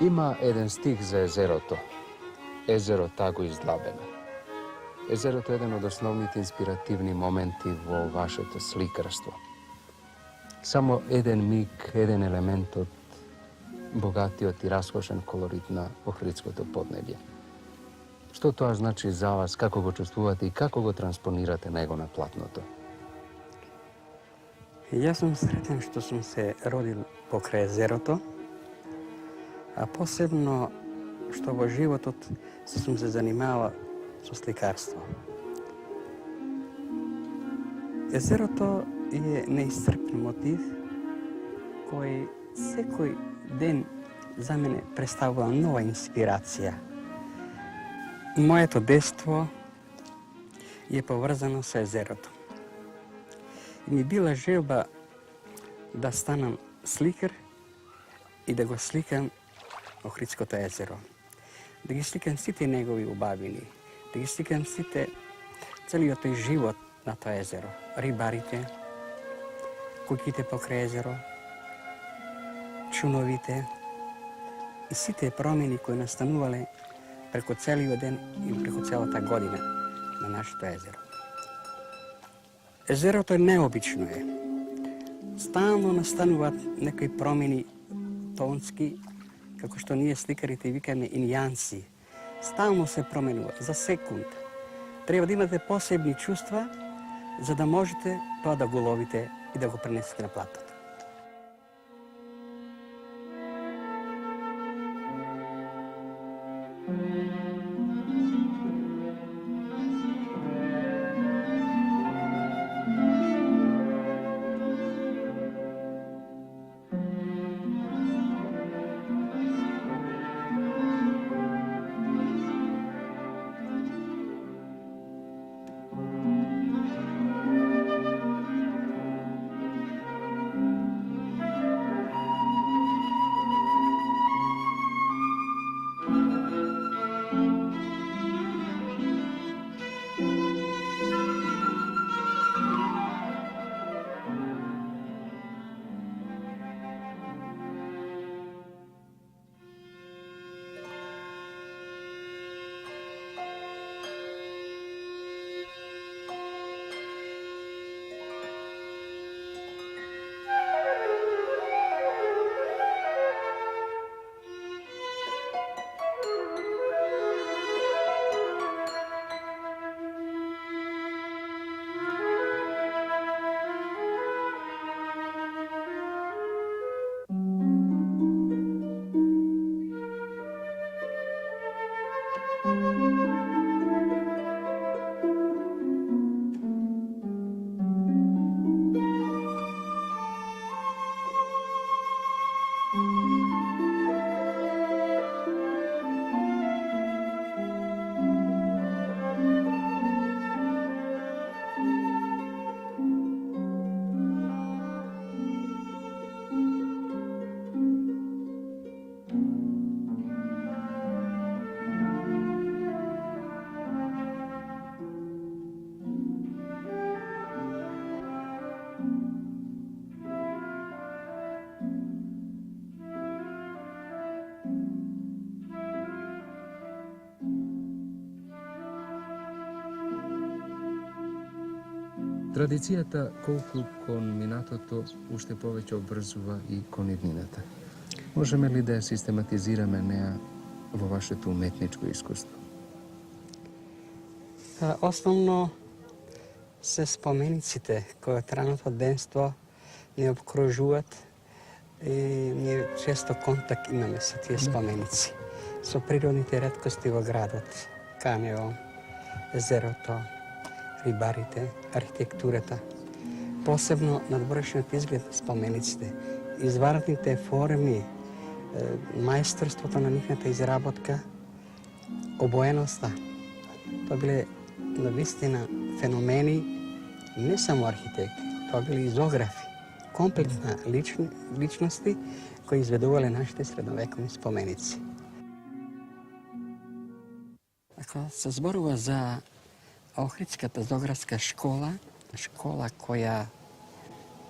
Има еден стих за езерото. Езеро таго издлабено. Езерото е еден од основните инспиративни моменти во вашето сликарство. Само еден миг, еден елемент од богатиот и раскошен колорит на Охридското поднебје. Што тоа значи за вас, како го чувствувате и како го транспонирате него на платното? Јас сум сретен што сум се родил покрај езерото, а посебно што во животот сум се занимавал со сликарство. Езерото е неисцрпен мотив кој секој ден за мене представува нова инспирација. Моето детство е поврзано со езерото. И ми била желба да станам сликар и да го сликам Охридското езеро. Да ги сликам сите негови убавини, да ги сликам целиот тој живот на тоа езеро. Рибарите, куќите покрај езеро, чуновите и сите промени кои настанувале преку целиот ден и преку целата година на нашето езеро. Езерото е необично е. Стално настануваат некои промени тонски, како што ние сликарите викаме инјанси. Стално се променува, за секунд. Треба да имате посебни чувства, за да можете тоа да го ловите и да го пренесете на платното. Традицијата колку кон минатото уште повеќе обврзува и кон иднината. Можеме ли да ја систематизираме неа во вашето уметничко искуство? Основно се спомениците кои од раното денство ни обкружуваат и ние често контакт имаме со тие споменици. Со природните реткости во градот, Канео, езерото, рибарите, архитектурата. Посебно надворешниот изглед на спомениците, изваратните форми, мајсторството на нивната изработка, обоеноста. Тоа биле навистина феномени не само архитекти, тоа биле изографи, комплексна личности кои изведувале нашите средновековни споменици. Ако се зборува за Охридската зографска школа, школа која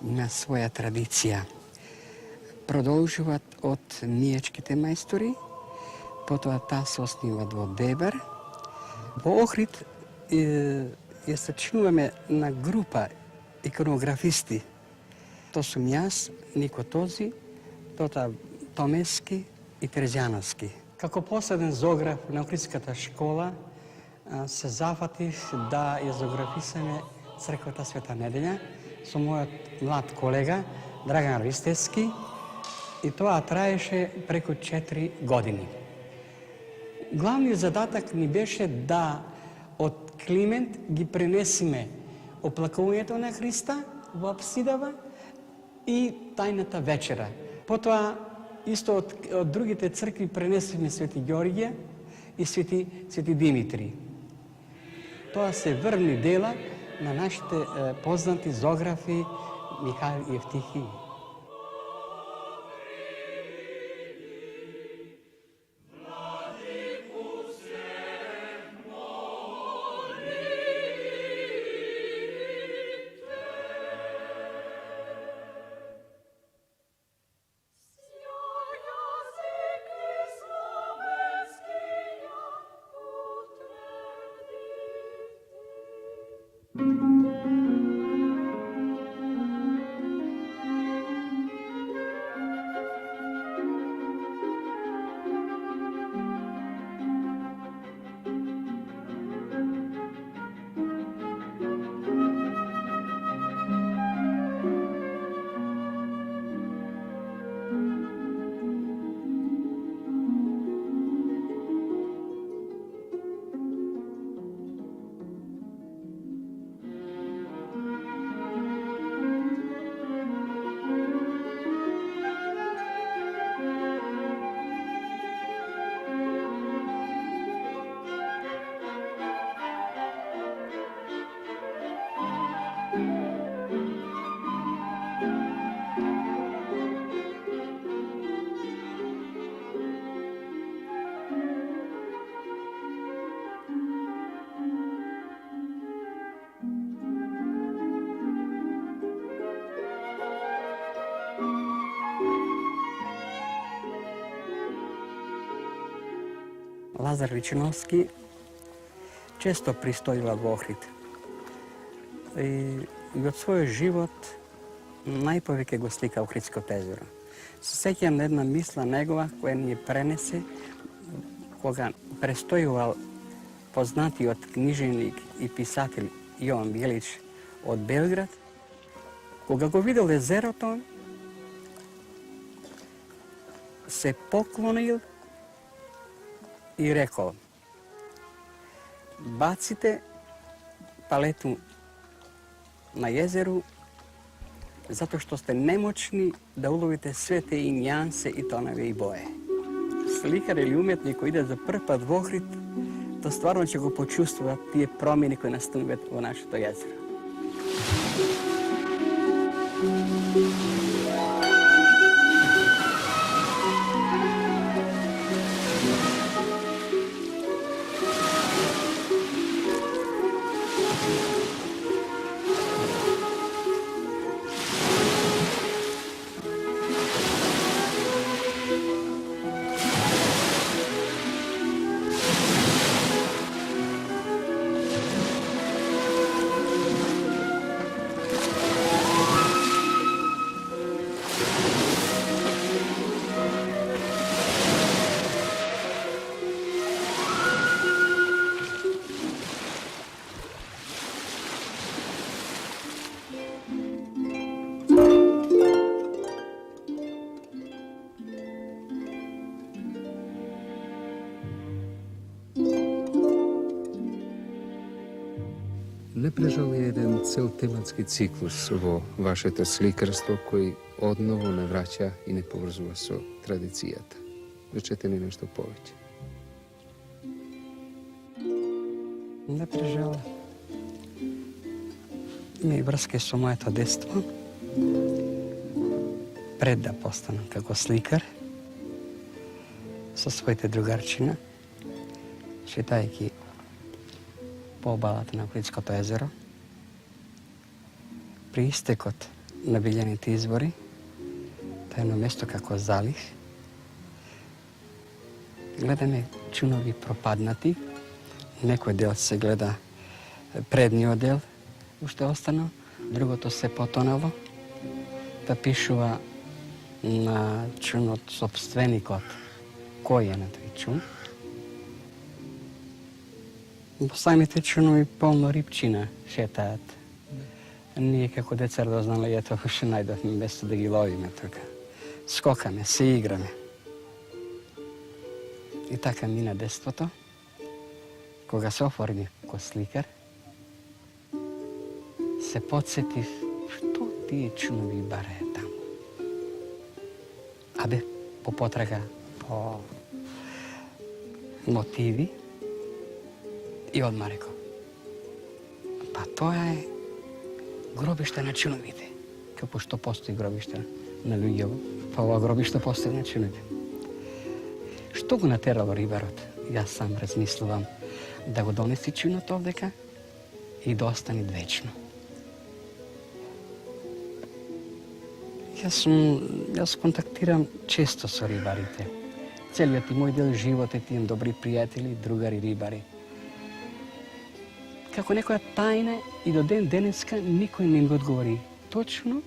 има своја традиција, продолжуваат од нијачките мајстори, потоа таа се основаат во Дебар. Во Охрид ја сочинуваме на група иконографисти. Тоа сум јас, Нико Този, Тота Томески и Трезјановски. Како последен зограф на Охридската школа се зафатив да ја зографисаме црквата Света Неделја со мојот млад колега Драган Ристевски и тоа траеше преку 4 години. Главниот задатак ни беше да од Климент ги пренесиме оплакувањето на Христа во апсидава и тајната вечера. Потоа, исто од другите цркви пренесиме Свети Ѓорѓе и Свети Димитри. Тоа се врвни дела на нашите познати зографи Михаил и Евтихи. Лазар Ричиновски често пристојува во Охрид. И од својот живот најповеќе го слика Охридското езеро. Се сеќам на една мисла негова која ни пренесе кога престојувал познатиот книжевник и писател Јован Билич од Белград. Кога го видел езерото, се поклонил и рекол: баците палету на езеру затоа што сте немочни да уловите свете и њансе и тонови и бое. Сликар или уметник кој иде за прв пат во Охрид, то стварно ќе го почувствува тие промени кои настануваат во нашето езеро. Не прежал je jedan cel tematski ciklus vo vašето slikarstvo koji odnovo ne vraća i ne povrzuva so tradicijata. Rečete ni nešto poveće. Не прежала. Има и връзки со моето детство. Пред да постанам како сликар, со своите другарчина, шетајќи по обалата на Плитското езеро. При истекот на билјаните избори, тоа е едно место како залив, гледаме чунови пропаднати. Некој дел се гледа предниот дел, уште останал, другото се потонало. Та пишува на чунот собственикот кој е на тој чун. По самите чунови полно рибчина шетаат. Ние како деца радознале, ето уште најдовме место да ги ловиме тука. Скокаме, се играме. И така мина детството. Кога се оформив ко сликар, се подсетив што тие чунови барае таму. Абе, по потрага, по мотиви и одма реков. Па тоа е гробиште на чуновите. Како што постои гробиште на луѓево, па ова гробиште постои на чуновите. Што го натерало рибарот? Јас сам размислувам да го донеси чунот овдека и да остане вечно. Јас контактирам често со рибарите. Целиот и мој дел живот е имам добри пријатели, другари рибари. Како некоја тајна и до ден денеска никој не ми одговори точно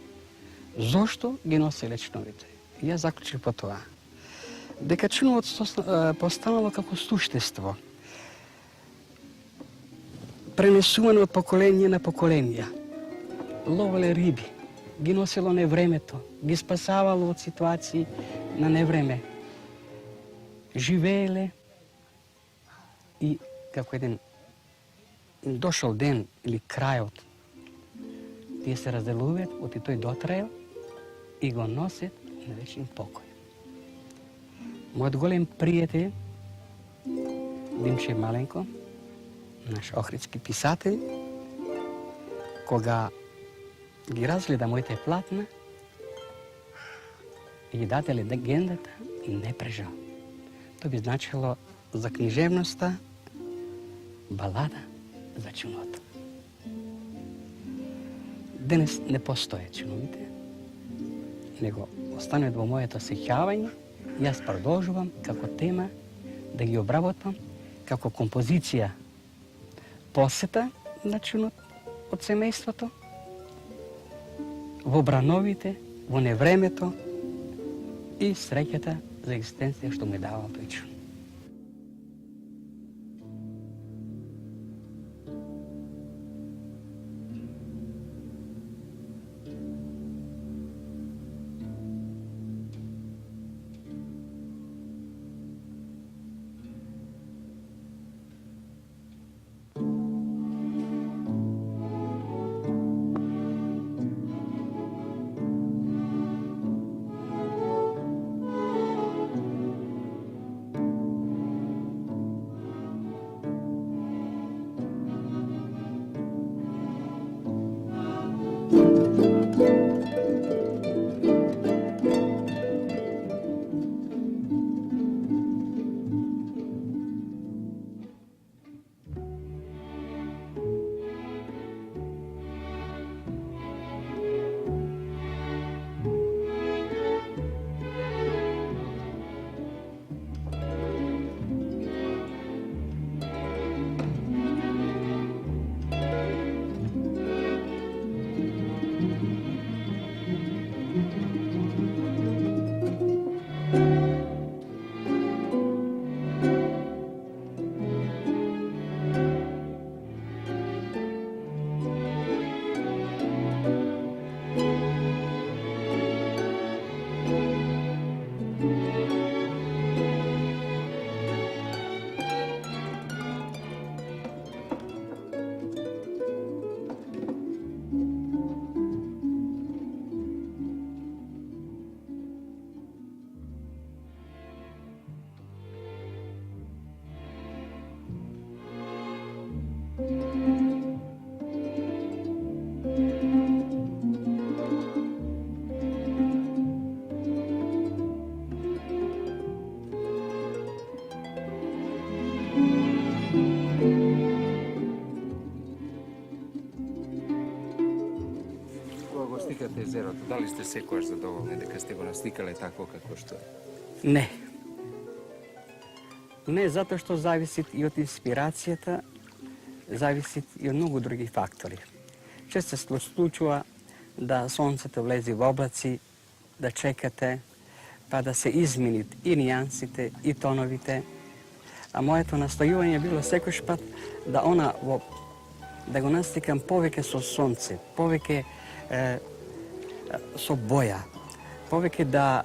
зошто ги носеле чуновите. Јас заклучив по тоа. Дека чуновот постанало како суштество, пренесувано од поколение на поколение. Ловеле риби, ги носело невремето, ги спасавало од ситуации на невреме. Живееле и како еден дошол ден или крајот, тие се разделуваат, оти тој дотраел и го носят на вечен покој. Мојот голем пријател, Димче Маленко, наш охридски писател, кога ги разгледа моите платна и ги даде легендата, не прежал. Тоа би значило за книжевноста балада за чуното. Денес не постоje чуновите, него остануваат во моето сеќавање. Јас продолжувам како тема да ги обработвам како композиција посета на чунот од семејството, во брановите, во невремето и среќата за екзистенција што ми дава тој чун. Ako slikate jezero, da li ste sekoš zadovoljni da kad ste go naslikali tako kako što je? Ne. Ne, zato što zavisi i od inspiracijata, zavisi i od mnogo drugih faktori. Često se slučuje da soncete vlezi v oblaci, da čekate, pa da se izmeni i nijansite i tonovite. A moje to nastojivanje je bilo sekoš pat da go naslikam poveke so sonce, poveke so boja, poveke da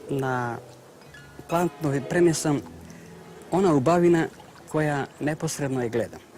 na plantnovi prenesam ona ubavina koja neposredno je gledam.